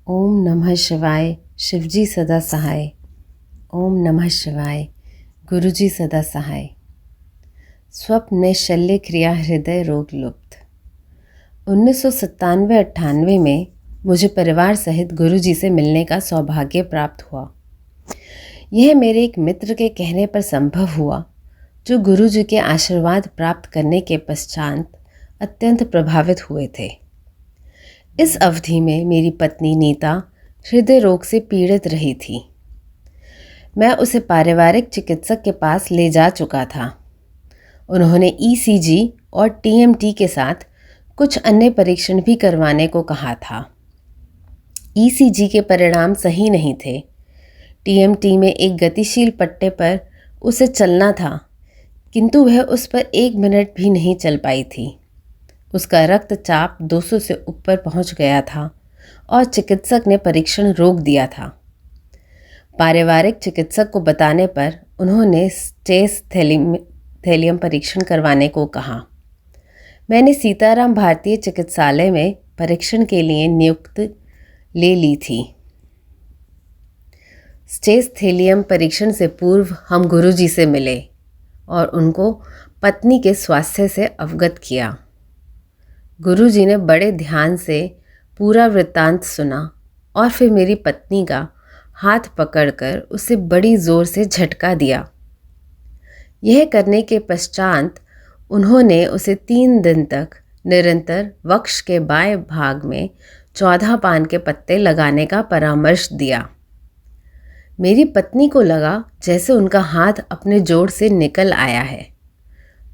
ओम नमः शिवाय। शिवजी सदा सहाय। ओम नमः शिवाय। गुरुजी सदा सहाय। स्वप्न शल्य क्रिया हृदय रोग लुप्त। 1997-98 में मुझे परिवार सहित गुरुजी से मिलने का सौभाग्य प्राप्त हुआ। यह मेरे एक मित्र के कहने पर संभव हुआ, जो गुरुजी के आशीर्वाद प्राप्त करने के पश्चात अत्यंत प्रभावित हुए थे। इस अवधि में मेरी पत्नी नीता हृदय रोग से पीड़ित रही थी। मैं उसे पारिवारिक चिकित्सक के पास ले जा चुका था। उन्होंने ईसीजी और टीएमटी के साथ कुछ अन्य परीक्षण भी करवाने को कहा था। ईसीजी के परिणाम सही नहीं थे। टीएमटी में एक गतिशील पट्टे पर उसे चलना था, किंतु वह उस पर 1 मिनट भी नहीं चल पाई थी। उसका रक्तचाप 200 से ऊपर पहुंच गया था और चिकित्सक ने परीक्षण रोक दिया था। पारिवारिक चिकित्सक को बताने पर उन्होंने स्टेस थैलियम परीक्षण करवाने को कहा। मैंने सीताराम भारतीय चिकित्सालय में परीक्षण के लिए नियुक्ति ले ली थी। स्टेस थैलियम परीक्षण से पूर्व हम गुरुजी से मिले और उनको पत्नी के स्वास्थ्य से अवगत किया। गुरुजी ने बड़े ध्यान से पूरा वृत्तांत सुना और फिर मेरी पत्नी का हाथ पकड़कर उसे बड़ी ज़ोर से झटका दिया। यह करने के पश्चात उन्होंने उसे 3 दिन तक निरंतर वक्ष के बाएं भाग में 14 पान के पत्ते लगाने का परामर्श दिया। मेरी पत्नी को लगा जैसे उनका हाथ अपने जोड़ से निकल आया है,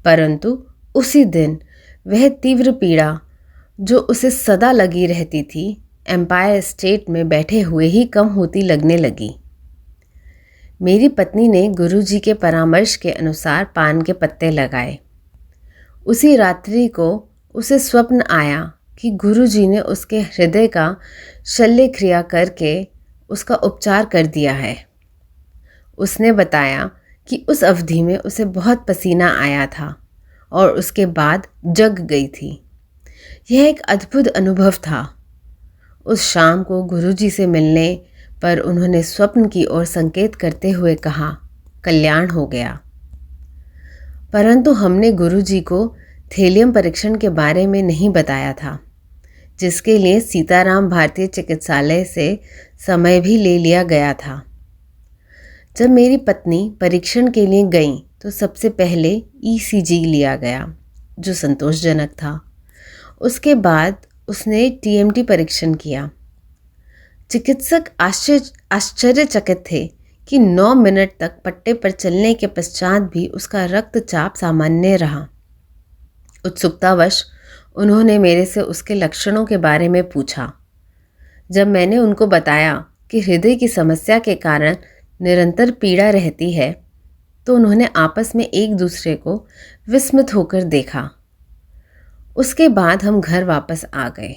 परंतु उसी दिन वह तीव्र पीड़ा जो उसे सदा लगी रहती थी, एम्पायर स्टेट में बैठे हुए ही कम होती लगने लगी। मेरी पत्नी ने गुरुजी के परामर्श के अनुसार पान के पत्ते लगाए। उसी रात्रि को उसे स्वप्न आया कि गुरुजी ने उसके हृदय का शल्य क्रिया करके उसका उपचार कर दिया है। उसने बताया कि उस अवधि में उसे बहुत पसीना आया था और उसके बाद जग गई थी। यह एक अद्भुत अनुभव था। उस शाम को गुरुजी से मिलने पर उन्होंने स्वप्न की ओर संकेत करते हुए कहा, कल्याण हो गया। परंतु हमने गुरुजी को थैलियम परीक्षण के बारे में नहीं बताया था, जिसके लिए सीताराम भारतीय चिकित्सालय से समय भी ले लिया गया था। जब मेरी पत्नी परीक्षण के लिए गई तो सबसे पहले ईसीजी लिया गया, जो संतोषजनक था। उसके बाद उसने टीएमटी परीक्षण किया। चिकित्सक आश्चर्यचकित थे कि 9 मिनट तक पट्टे पर चलने के पश्चात भी उसका रक्तचाप सामान्य रहा। उत्सुकतावश उन्होंने मेरे से उसके लक्षणों के बारे में पूछा। जब मैंने उनको बताया कि हृदय की समस्या के कारण निरंतर पीड़ा रहती है, तो उन्होंने आपस में एक दूसरे को विस्मित होकर देखा। उसके बाद हम घर वापस आ गए।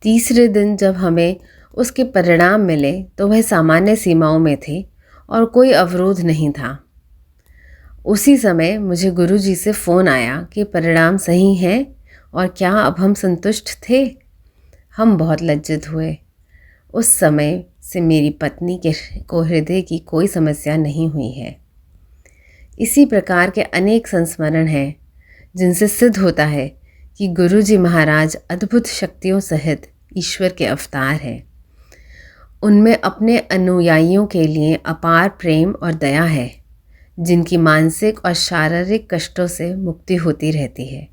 तीसरे दिन जब हमें उसके परिणाम मिले तो वह सामान्य सीमाओं में थे और कोई अवरोध नहीं था। उसी समय मुझे गुरुजी से फ़ोन आया कि परिणाम सही हैं और क्या अब हम संतुष्ट थे। हम बहुत लज्जित हुए। उस समय से मेरी पत्नी को हृदय की कोई समस्या नहीं हुई है। इसी प्रकार के अनेक संस्मरण हैं जिनसे सिद्ध होता है कि गुरुजी महाराज अद्भुत शक्तियों सहित ईश्वर के अवतार हैं। उनमें अपने अनुयायियों के लिए अपार प्रेम और दया है, जिनकी मानसिक और शारीरिक कष्टों से मुक्ति होती रहती है।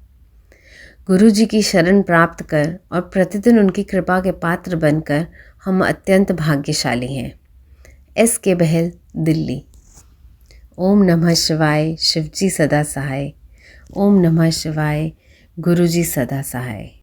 गुरुजी की शरण प्राप्त कर और प्रतिदिन उनकी कृपा के पात्र बनकर हम अत्यंत भाग्यशाली हैं। S.K. बहल, दिल्ली। ओम नमः शिवाय। शिवजी सदा सहाय। ओम नमः शिवाय। गुरुजी सदा सहाय।